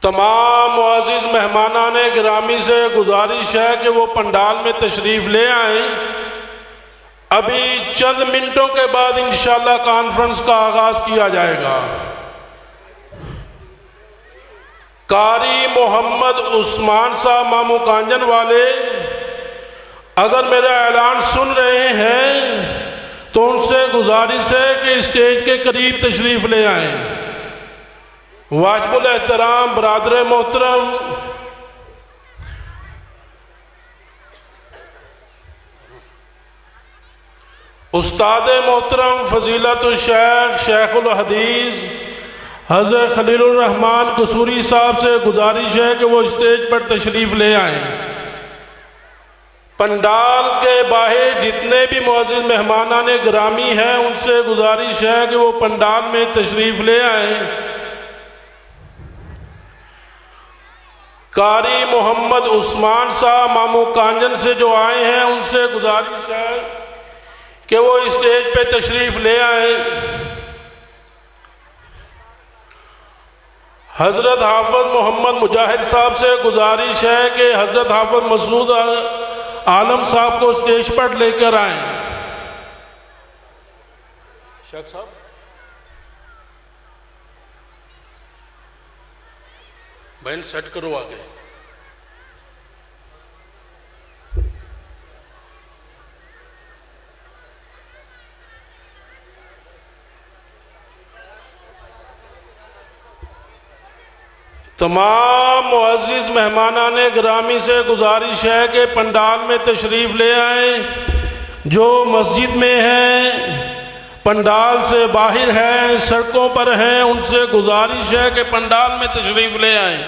تمام معزز مہمانان گرامی سے گزارش ہے کہ وہ پنڈال میں تشریف لے آئیں۔ ابھی چند منٹوں کے بعد انشاءاللہ کانفرنس کا آغاز کیا جائے گا۔ قاری محمد عثمان صاحب مامو کانجن والے اگر میرا اعلان سن رہے ہیں تو ان سے گزارش ہے کہ اسٹیج کے قریب تشریف لے آئیں۔ واجب الاحترام برادر محترم استاد محترم فضیلت الشیخ شیخ الحدیث حضرت خلیل الرحمن قصوری صاحب سے گزارش ہے کہ وہ اسٹیج پر تشریف لے آئیں۔ پنڈال کے باہر جتنے بھی معزز مہمانان گرامی ہیں ان سے گزارش ہے کہ وہ پنڈال میں تشریف لے آئیں۔ قاری محمد عثمان صاحب مامو کانجن سے جو آئے ہیں ان سے گزارش ہے کہ وہ اسٹیج پہ تشریف لے آئیں۔ حضرت حافظ محمد مجاہد صاحب سے گزارش ہے کہ حضرت حافظ مسعود عالم صاحب کو اسٹیج پر لے کر آئیں۔ شیخ صاحب بہن سیٹ کرو آگے۔ تمام معزز مہمانان گرامی سے گزارش ہے کہ پنڈال میں تشریف لے آئیں۔ جو مسجد میں ہیں، پنڈال سے باہر ہیں، سڑکوں پر ہیں، ان سے گزارش ہے کہ پنڈال میں تشریف لے آئیں۔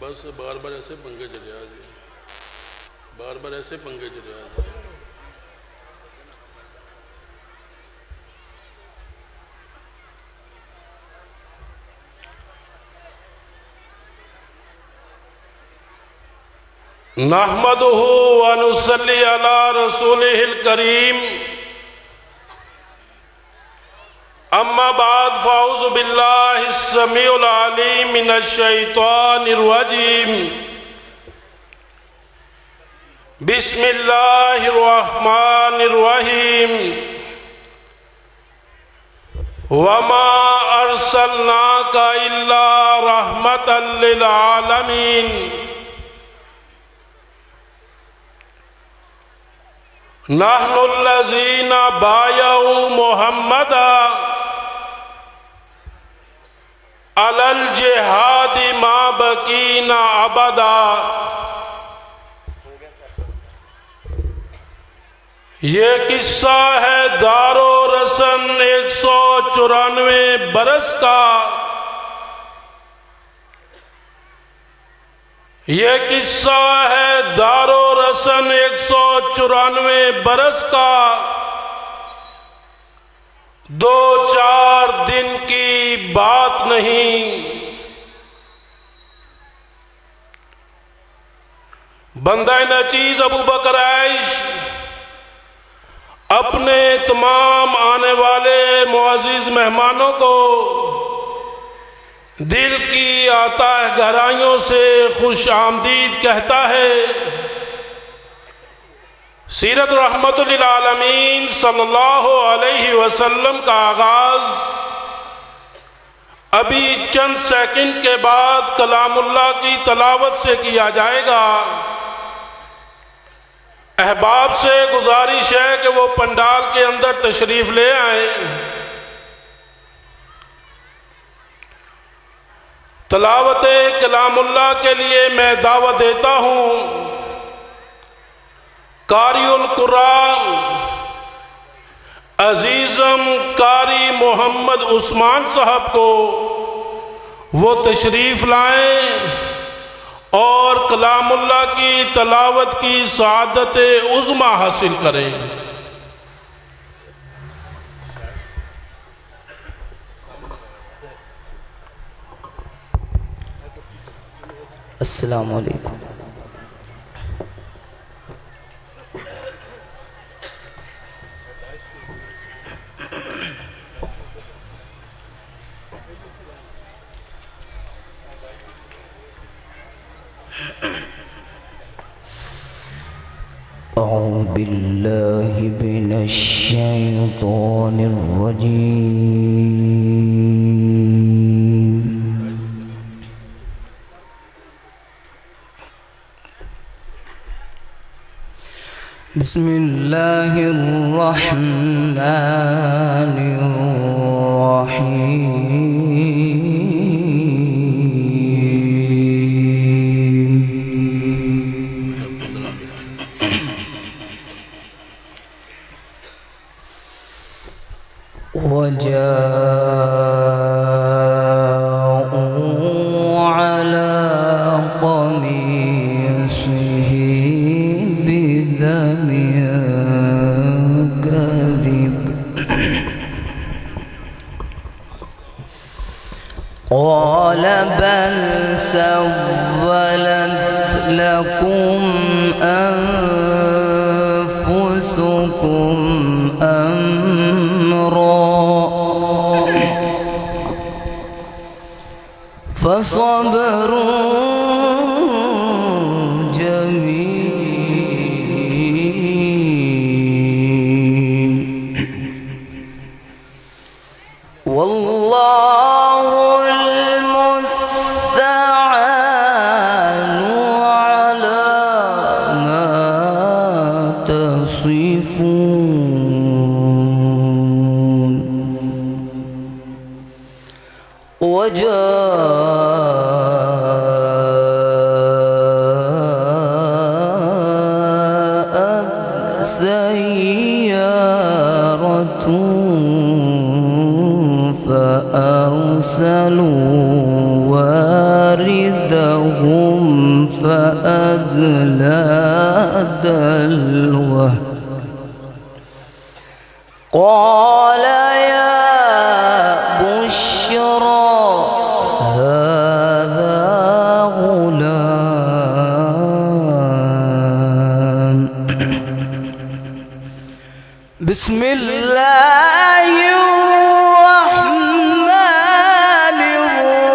بس بار بار ایسے پنگے چلے آجائے، بار بار ایسے پنگے چلے آجائے۔ نحمدہ ونصلی علی رسولہ الکریم، اما بعد فاعوذ باللہ السمیع العلیم من الشیطان الرجیم، بسم اللہ الرحمن الرحیم، وما ارسلناک الا رحمتا للعالمین، نحن الذین بایعوا محمدا علی الجہاد ما بقینا ابدا۔ یہ قصہ ہے دار و رسن 194 برس کا، یہ قصہ ہے دار و رسن 194 برس کا، 2-4 دن کی بات نہیں۔ بندہ نچیز ابو بکر عیش اپنے تمام آنے والے معزز مہمانوں کو دل کی آتش گہرائیوں سے خوش آمدید کہتا ہے۔ سیرت رحمت للعالمین صلی اللہ علیہ وسلم کا آغاز ابھی چند سیکنڈ کے بعد کلام اللہ کی تلاوت سے کیا جائے گا۔ احباب سے گزارش ہے کہ وہ پنڈال کے اندر تشریف لے آئیں۔ تلاوت کلام اللہ کے لیے میں دعوت دیتا ہوں قاری القرآن عزیزم قاری محمد عثمان صاحب کو، وہ تشریف لائیں اور کلام اللہ کی تلاوت کی سعادت عظمی حاصل کریں۔ السلام علیکم۔ أعوذ بالله من الشيطان الرجيم. بسم الله الرحمن الرحيم. وجاءوا على قميصه بدم كذب قال بل سولت لكم أنفسكم فصبر جميل والله المستعان على ما تصفون. سيارة فأرسلوا واردهم فأدلى دلوه قال يا بشرى هذا غلام. بسم الله الرحمن الرحيم.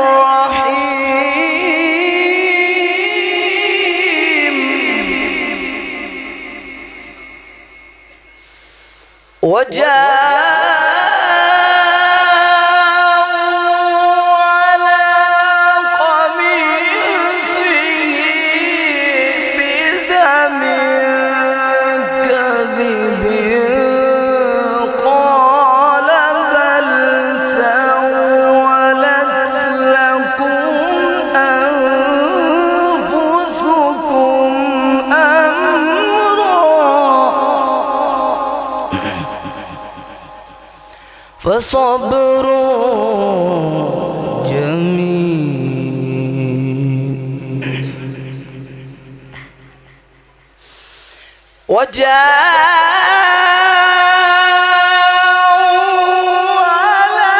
فصبر جميل وجاءوا على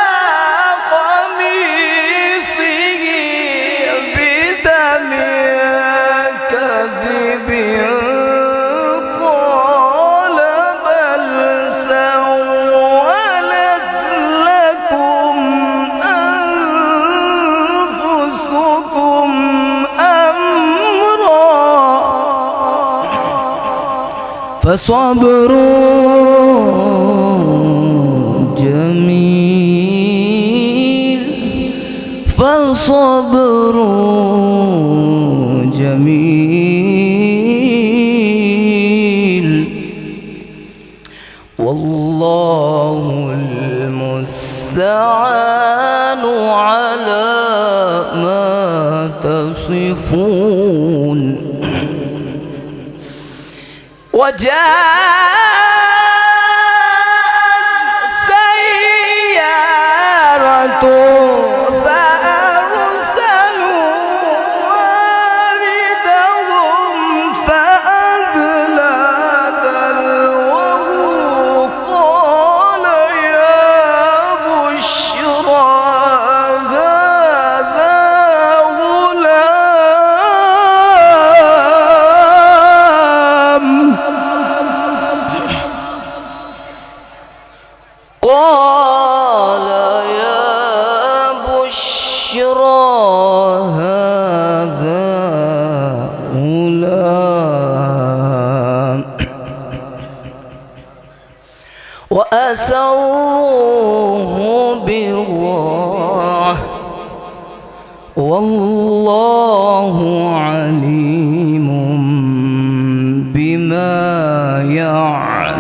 قميصه بدم كذب قال بل سولت لكم أنفسكم أمرا فصبر جميل فصبر جميل والله المستعان على ما تصفون. وجاءت سيارة فأرسلوا واردهم فأدلى دلوه قال يا بشرى هذا غلام. قال يا بشرى هذا غلام.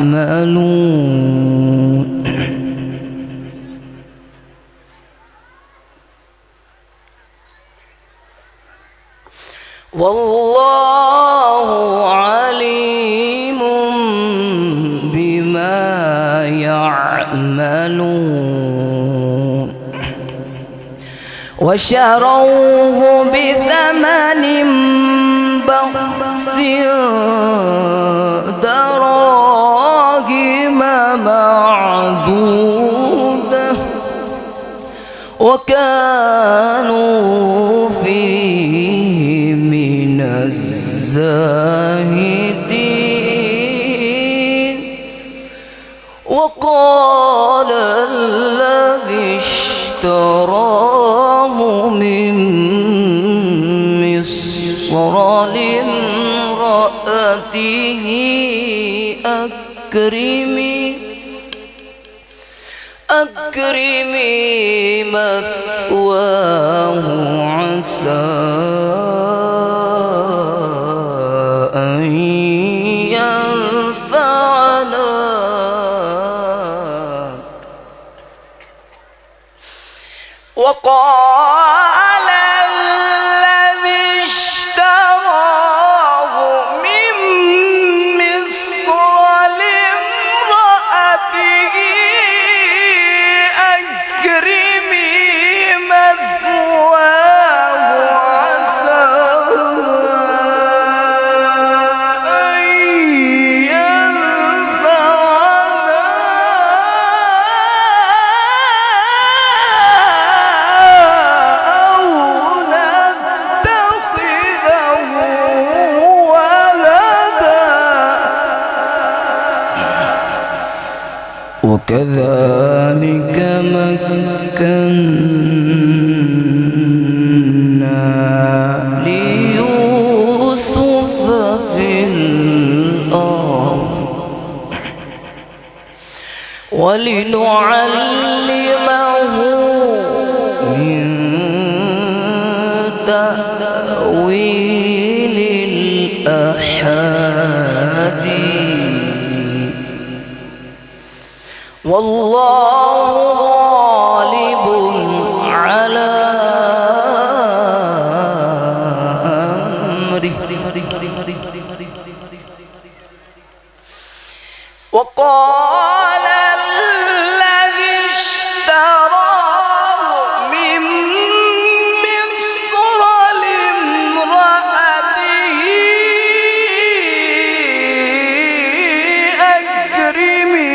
يعملون والله عليم بما يعملون وشروه بثمن بخس دراهم معدودة وكانوا فيه من الزاهدين وقال الذي اشتراه من مصر لامرأته أكرمي مثواه عسى أن ينفعنا وقال الذي اشتراه من مصر لامرأته أكرمي مثواه عسى أن وكذلك مكنا ليوسف في الأرض ولنعلمه من تأويل الأحاديث والله غالب على أمره وقال الذي اشتراه من مصر لامرأته أكرمي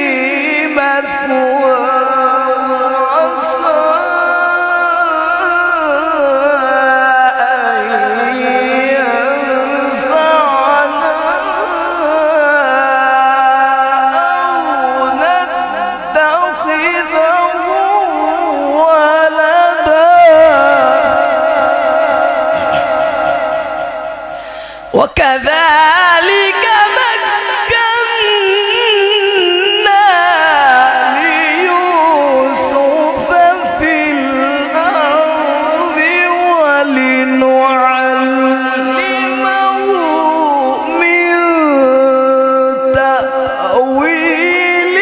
وكذلك مكنا ليوسف في الأرض ولنعلمه من تأويل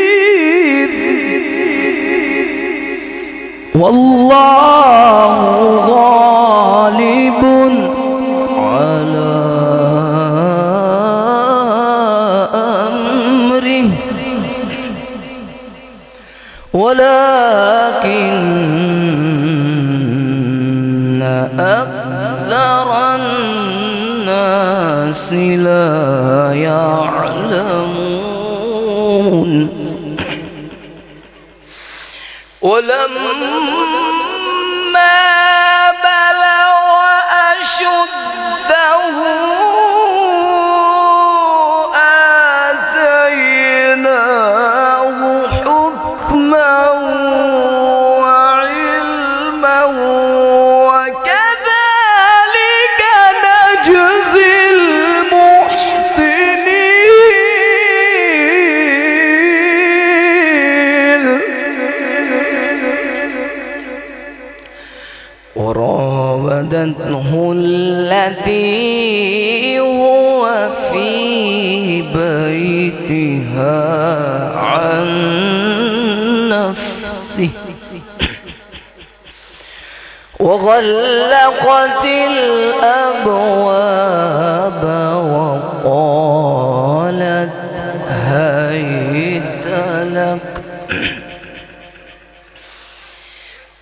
الأحاديث والله غالب على أمره ولكن أكثر الناس لا يعلمون ولما بلغ أشده آتيناه حكما وعلما وكذلك نجزي المحسنين وراودته التي هو في بيتها عن نفسه وغلقت الأبواب وقالت هيت لك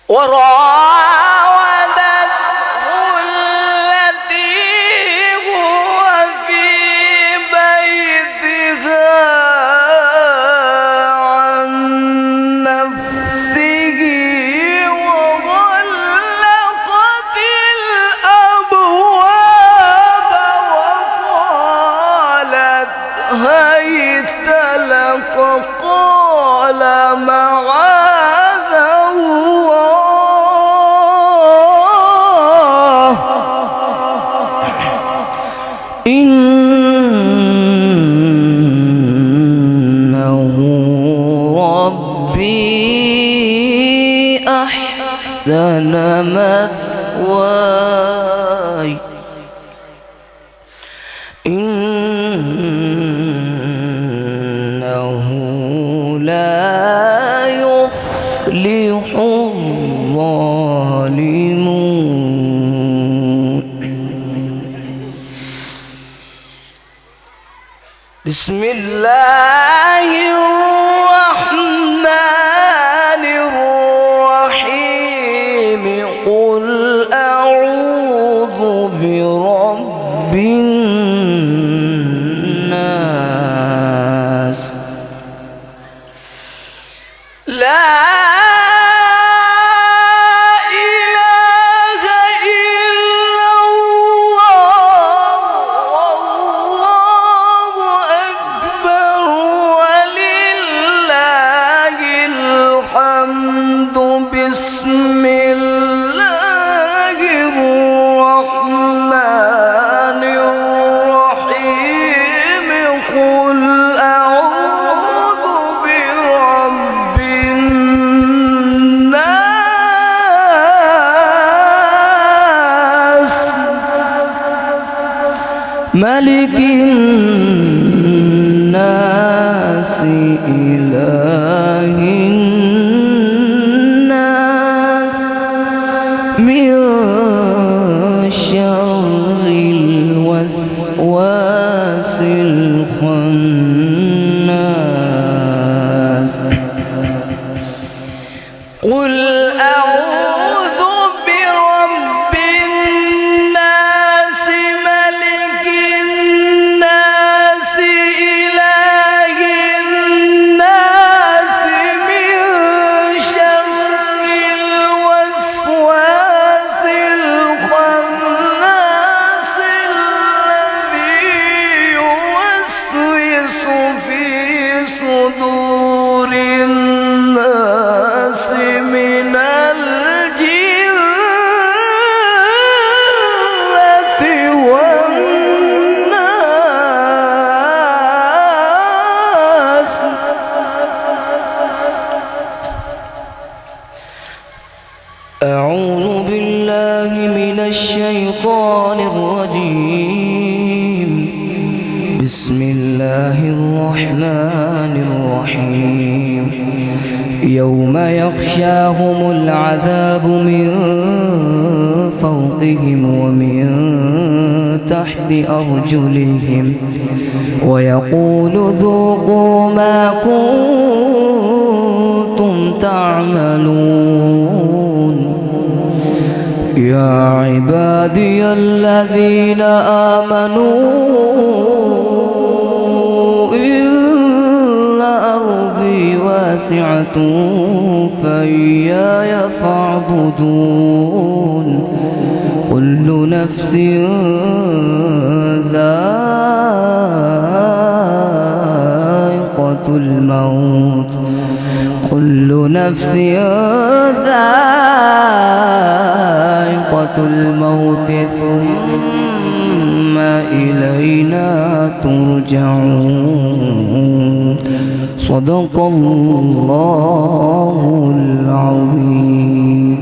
وراودته التي هو في بيتها عن نفسه وغلقت الأبواب وقالت هيت لك قال معاذ الله إنه ربي أحسن مثواي إنه لا يفلح الظالمون. بسم الله الرحمن الرحيم قل أعوذ برب الناس لا إله إلا الله والله أكبر ولله الحمد. بسم الله الرحمن الرحيم قل أعوذ برب الناس ملك الناس إله الناس من شر الوسواس الخناس. قل أعوذ برب الناس ملك الناس إله الناس من شر الوسواس الخناس الذي يوسوس في صدور الناس من الجنة والناس. أعوذ بالله من الشيطان الرجيم. بسم الله الرحمن الرحيم. يوم يغشاهم العذاب من فوقهم ومن تحت أرجلهم ويقول ذوقوا ما كنتم تعملون. يا عبادي الذين آمنوا إن أرضي واسعة فإياي فاعبدون. كل نفس ذائقة الموت كل نفس ذائقة الموت ثم إلينا ترجعون. صدق الله العظيم.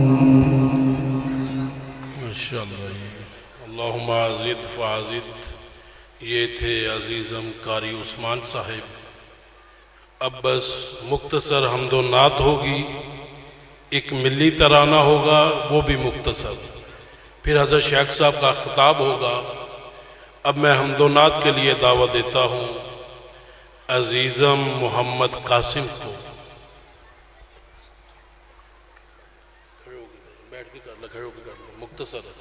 ماشاءاللہ اللہم عزید فعزید. یہ تھے عزیزم قاری عثمان صاحب. اب بس مختصر حمد و نعت ہوگی، ایک ملی ترانہ ہوگا وہ بھی مختصر، پھر حضرت شیخ صاحب کا خطاب ہوگا. اب میں حمد و نعت کے لیے دعوت دیتا ہوں عزیزم محمد قاسم کو. بیٹھ کے کر لو، کھڑے ہو کے کر لو، مختصر.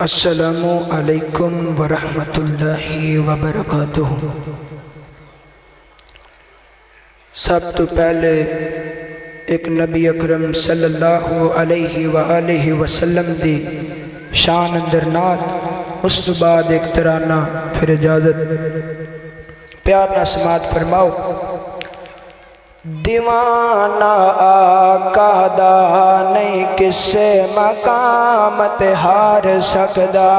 السلام علیکم ورحمۃ اللہ وبرکاتہ. سب تو پہلے ایک نبی اکرم صلی اللہ علیہ وآلہ وسلم دی شان اندر نعت، اس تو بعد ایک ترانہ، پھر اجازت. پیار نہ سماعت فرماؤ. دیوانہ آقا دا نہیں کس سے مقامت ہار سکدا،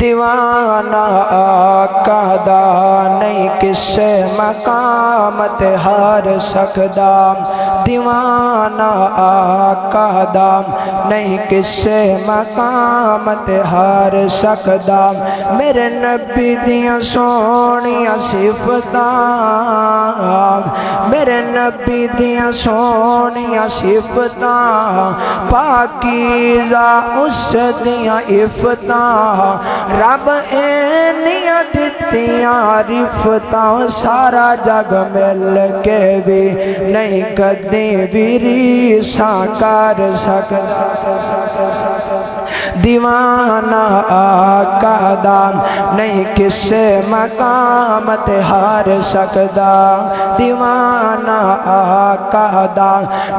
دیوانہ آقا دا نہیں کس سے مقامت ہار سکدا، دیوانہ آقا دا نہیں کس سے مقامت ہار سکدا. میرے نبی دیاں سونیاں صفتاں، میرے نبی دیاں سونیاں صفتاں، پاکیزہ اس دیاں عفتاں، رب اینیاں دتیاں رفتاں، سارا جگ مل کے بھی نہیں کدی بھی ریساں کر سکدا. دیوانہ آقا دا نہیں کس سے مقامت ہار سکدا، دیوانہ آقا دا.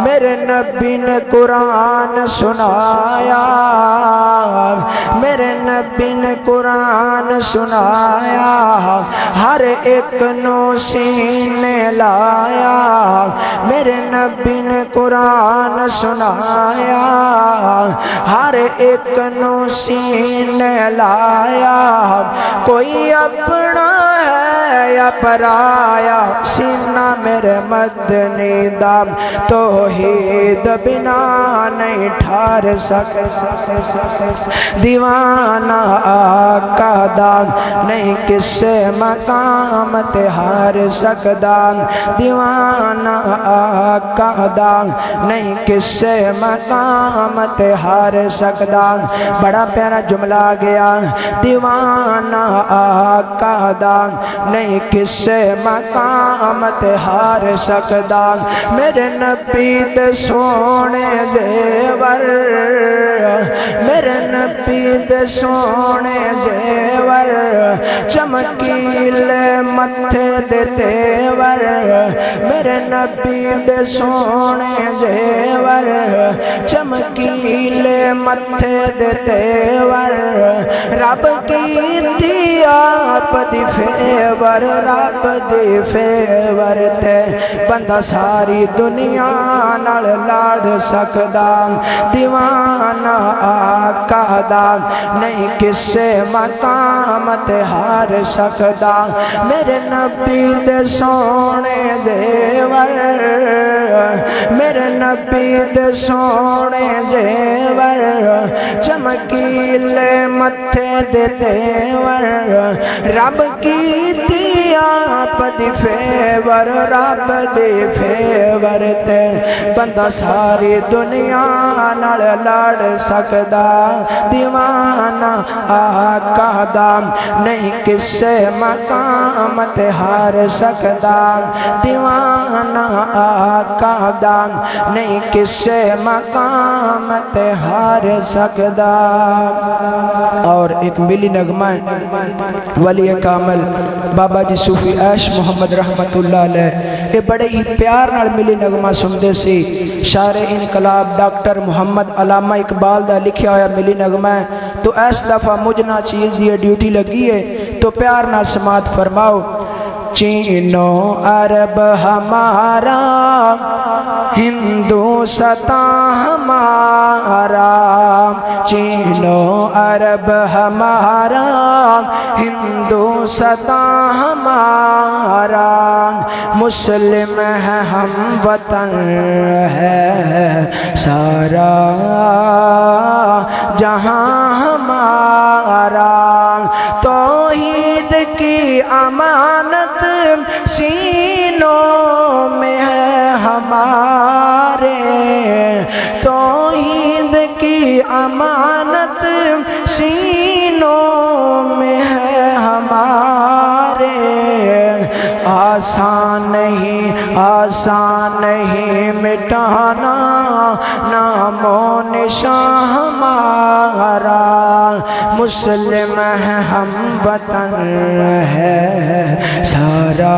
میرے نبی نے قرآن سنایا، میرے نبی نے قرآن سنایا، ہر ایک نو سینے لایا. میرے نبی نے قرآن سنایا، ہر ایک نو سینے لایا. کوئی اپنا ہے یا پرایا، سینہ میرے مدنی دام توحید بنا نہیں ٹھار سکتا. دیوانہ آقا دا نہیں کس سے مقامت ہار سکدا، دیوانہ آقا دا نہیں کس سے مقامت ہار سکدا. بڑا پیارا جملہ آ گیا. دیوانہ آقا دا نہیں کس سے مقامت ہار سکدا. میرے نبی دے سونے زیور، میرے نبی دے سونے زیور، چمکیلے متھے دے تیور. میرے نبی دے سونے زیور، چمکیلے متھے دے تیور. رب کی آپ دی فیور، رب دی فیور تے بندہ ساری دنیا نال لاڑ سکدا. دیوانہ آقا دا نہیں کس سے مقامت ہار سکدا. میرے نبی دے سونے زیور، میرے نبی دے سونے زیور، چمکیلے متھے دے تیور. رب کی آپ دی فیور، رب دی فیور تے بندہ ساری دنیا نال لاڑ سکدا. دیوانہ آقا دا نہیں کس سے مقامت ہار سکدا، دیوانہ آقا دا نہیں کس سے مقامت ہار سکدا. اور ایک ملی نغمہ ولی کامل بابا جی صوفی عیش محمد رحمت اللہ علیہ، یہ بڑے ہی پیار نال ملی نغمہ سنتے سی. شاعر انقلاب ڈاکٹر محمد علامہ اقبال دا لکھیا ہویا ملی نغمہ ہے. تو اس دفعہ مجھنا چیز دی ڈیوٹی لگی ہے تو پیار نال سماعت فرماؤ. چینو عرب ہمارا ہندوستان ہمارا چینو عرب ہمارا ہندوستان ہمارا مسلم ہے ہم وطن ہے سارا جہاں ہمارا توحید کی امانت سینوں میں ہے ہمارے توحید کی امانت سینوں میں ہے ہمارے آسان نہیں مٹانا نام و نشان ہمارا مسلم ہے ہم وطن ہے سارا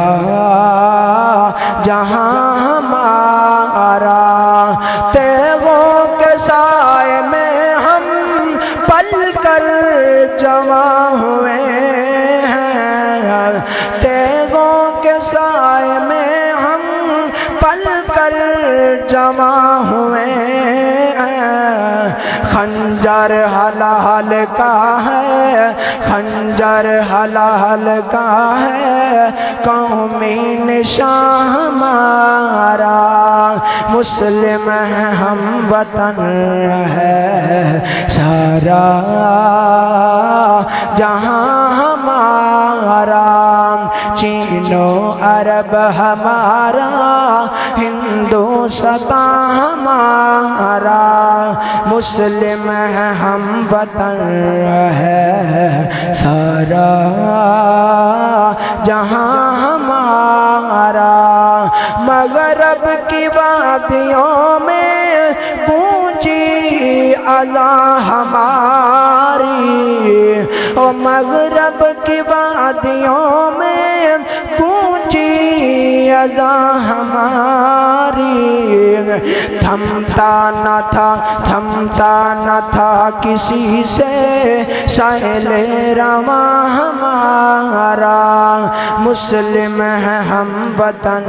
جہاں ہمارا تیغوں کے سائے میں ہم پل کر جمع ہوئے ہیں تیغوں کے سائے میں ہم پل کر جمع ہوئے ہیں خنجر حلال کا ہے خنجر حلال کا ہے قومی نشان ہمارا مسلم ہے ہم وطن ہے سارا جہاں ہمارا چینو عرب ہمارا ہندوستان ہمارا مسلم ہے ہم وطن ہے سارا جہاں ہمارا مغرب کی وادیوں میں گونجی اذان ہماری او مغرب کی وادیوں میں گونجی اذان ہماری تھمتا نہ تھا کسی سے سیل رواں ہمارا مسلم ہے ہم وطن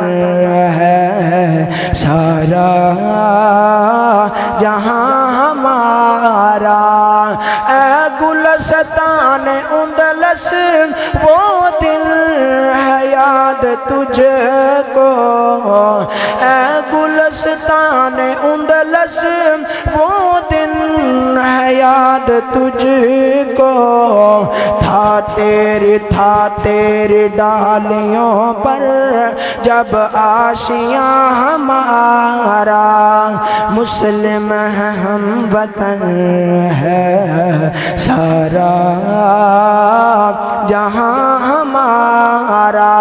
ہے سارا جہاں ہمارا اے گلستان اندلس وہ دن ہے یاد تجھ کو اے گلستان اندلس وہ دن ہے یاد تجھ کو تھا تیری ڈالیوں پر جب آشیاں ہمارا مسلم ہے ہم وطن ہے سارا جہاں ہمارا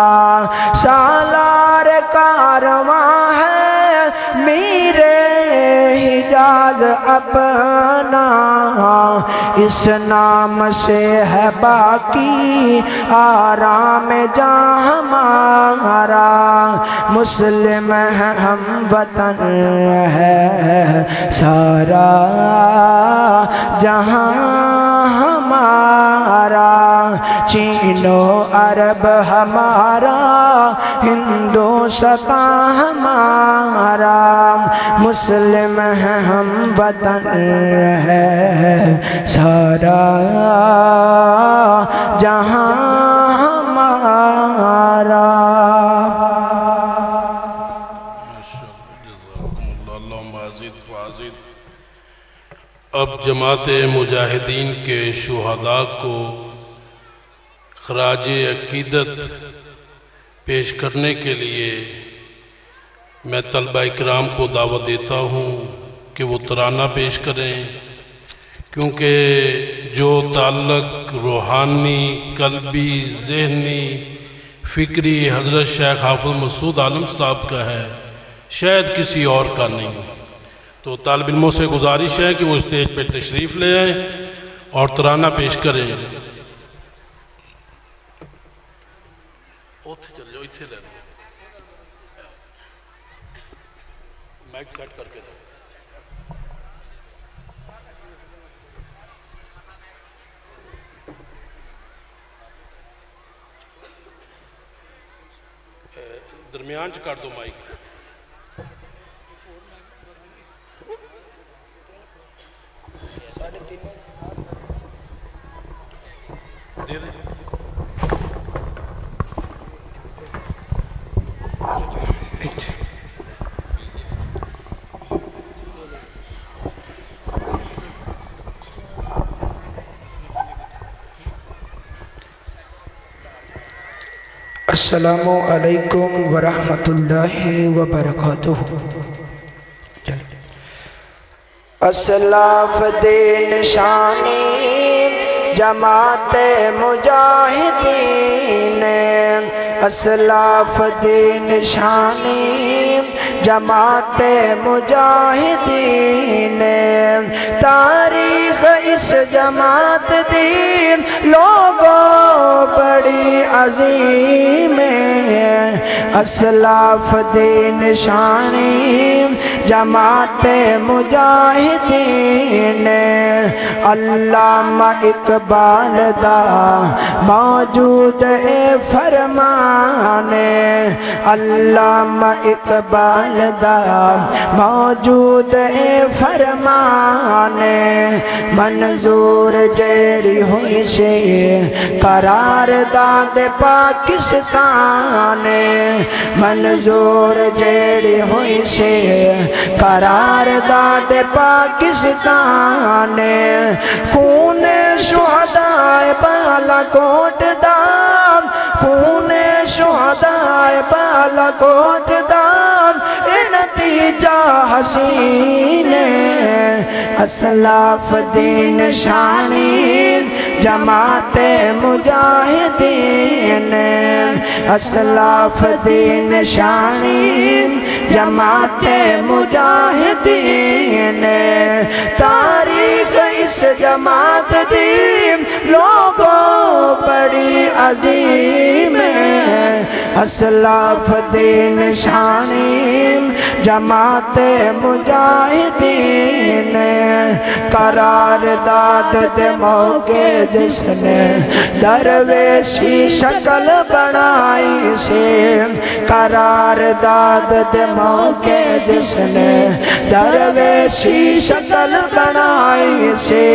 سالار کارواں ہے میرے حجاز اپنا اس نام سے ہے باقی آرام جہاں ہمارا مسلم ہے ہم وطن ہے سارا جہاں ہمارا چینو عرب ہمارا ہندوستان ہمارا مسلم ہے ہم وطن ہے سارا جہاں ہمارا اب جماعت مجاہدین کے شہداء کو خراج عقیدت پیش کرنے کے لیے میں طلبہ اکرام کو دعوت دیتا ہوں کہ وہ ترانہ پیش کریں، کیونکہ جو تعلق روحانی، قلبی، ذہنی، فکری حضرت شیخ حافظ مسعود عالم صاحب کا ہے، شاید کسی اور کا نہیں۔ تو طالب علموں سے گزارش ہے کہ وہ اسٹیج پہ تشریف لے آئیں اور ترانہ پیش کریں۔ مائک سیٹ کر کے دو۔ درمیان چ کر دو مائک دے دے السلام علیکم ورحمۃ اللہ وبرکاتہ اسلاف دے نشانی جماعت مجاہدین اسلاف دے نشانی جماعت مجاہدین تاریخ اس جماعت دی لوگوں بڑی عظیم ہے اسلاف دے نشانی جماعت مجاہدین علامہ اقبال دا موجود اے فرمان علامہ اقبال دا موجود اے فرمان منظور جیڑی ہوئی سے قرار داد پاکستان منظور جیڑی ہوئی سے قرار داد پاکستان خون شہداء بالا کوٹ دام خون شہداء بالا کوٹ دام اے نتیجہ حسین اسلاف دین شانی جماعت مجاہدین اسلاف دین شانی جماعت مجاہدین تاریخ اس جماعت دی لوگوں بڑی عظیم اسلاف دین شانی جماعت مجاہدین قرار داد دے موقع جس نے درویشی شکل بنائی سے قرار داد دے موقع جس نے درویشی شکل بنائی سے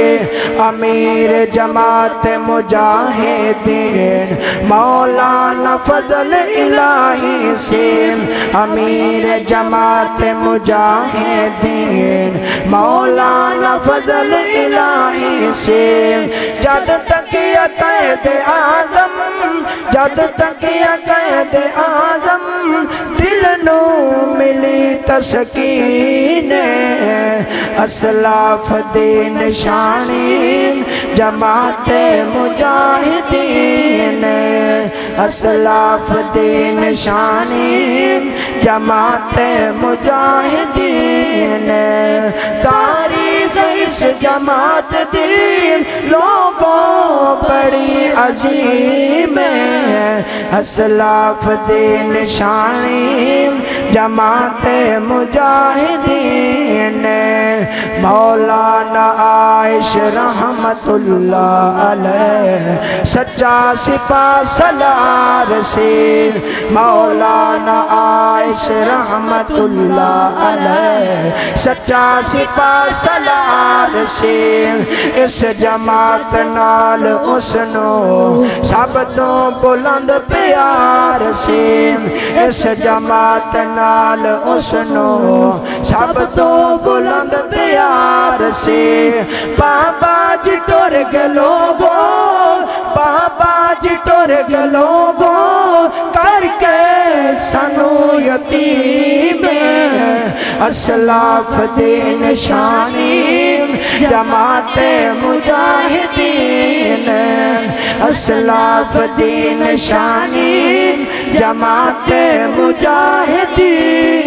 امیر جماعت مجاہدین مولانا فضل الہی سے امیر جماعت مجاہدین مولانا فضل الہی سے جد تک یہ قائد اعظم جد تک یہ قائد اعظم دل نو ملی تسکین اسلاف دین شانی جماعت مجاہدین اسلاف دین شانی جماعت مجاہدین تاریخ اس جماعت دی لوگوں بڑی عظیم اسلاف دین شانی جماعت مجاہدین مولانا عائش رحمت اللہ علیہ سچا سپاہ سالار سے مولانا عائش رحمت اللہ علیہ سچا سپاہ سالار سے اس جماعت نال اسنو سب تو بلند پیار سے اس جماعت نال اسنو سب تو بلند پیار سے بابا جی ٹور کے لوگوں بابا جی ٹور کے لوگوں کر کے سنو یتیم اسلاف دین شانی جماعت مجاہدین اسلاف دین شانی جماعت مجاہدین